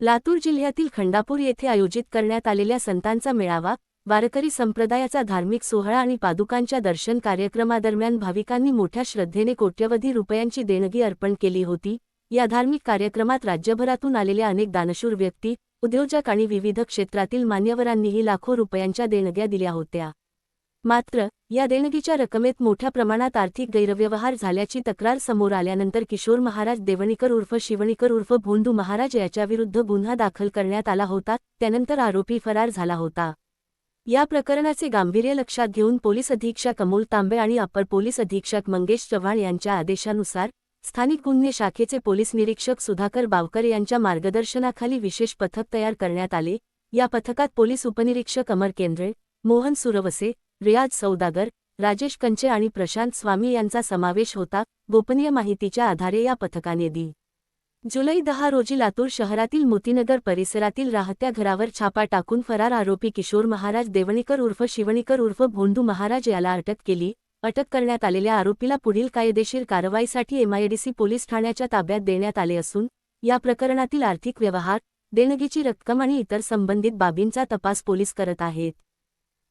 लातूर जिल्ह्यातील खंडापूर येथे आयोजित करण्यात आलेल्या संतांचा मेळावा, वारकरी संप्रदायाचा धार्मिक सोहळा आणि पादुकांच्या दर्शन कार्यक्रमादरम्यान भाविकांनी मोठ्या श्रद्धेने कोट्यवधी रुपयांची देणगी अर्पण केली होती। या धार्मिक कार्यक्रमात राज्यभरातून आलेल्या अनेक दानशूर व्यक्ती, उद्योजक आणि विविध क्षेत्रातील मान्यवरांनीही लाखो रुपयांच्या देणग्या दिल्या होत्या। मात्र या देणगीच्या रकमेत मोठ्या प्रमाणात आर्थिक गैरव्यवहार झाल्याची तक्रार समोर आल्यानंतर किशोर महाराज देवणीकर उर्फ शिवणीकर उर्फ भोंदू महाराज याच्याविरुद्ध गुन्हा दाखल करण्यात आला होता। त्यानंतर आरोपी फरार झाला होता। या प्रकरणाचे गांभीर्य लक्षात घेऊन पोलीस अधीक्षक अमोल तांबे आणि अपर पोलीस अधीक्षक मंगेश चव्हाण यांच्या आदेशानुसार स्थानिक गुन्हे शाखेचे पोलीस निरीक्षक सुधाकर बावकर यांच्या मार्गदर्शनाखाली विशेष पथक तयार करण्यात आले। या पथकात पोलीस उपनिरीक्षक अमर केंद्रे, मोहन सुरवसे, रियाज सौदागर, राजेश कंचे आणि प्रशांत स्वामी यांचा समावेश होता। गोपनीय माहितीच्या आधारे या पथकाने जुलै 10 रोजी लातूर शहरातील मोतीनगर परिसरातील राहत्या घरावर छापा टाकून फरार आरोपी किशोर महाराज देवणीकर उर्फ शिवणीकर उर्फ भोंदू महाराज याला अटक केली। अटक करण्यात आलेल्या आरोपीला पुढील कायदेशीर कारवाईसाठी MIDC पोलीस ठाण्याच्या ताब्यात देण्यात आले असून या प्रकरणातील आर्थिक व्यवहार, देणगीची रक्कम आणि इतर संबंधित बाबींचा तपास पोलीस करत आहेत।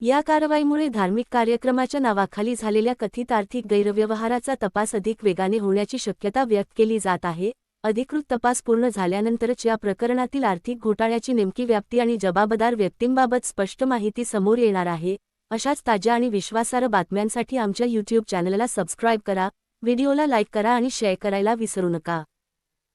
या कारवाईमुळे धार्मिक कार्यक्रमाच्या नावाखाली झालेल्या कथित आर्थिक गैरव्यवहाराचा तपास अधिक वेगाने होण्याची शक्यता व्यक्त केली जात आहे। अधिकृत तपास पूर्ण झाल्यानंतरच या प्रकरणातील आर्थिक घोटाळ्याची नेमकी व्याप्ती आणि जबाबदार व्यक्तींबाबत स्पष्ट माहिती समोर येणार आहे। अशाच ताज्या आणि विश्वासार्ह बातम्यांसाठी आमच्या YouTube चॅनलला सबस्क्राईब करा, व्हिडिओला लाईक करा आणि शेअर करायला विसरू नका।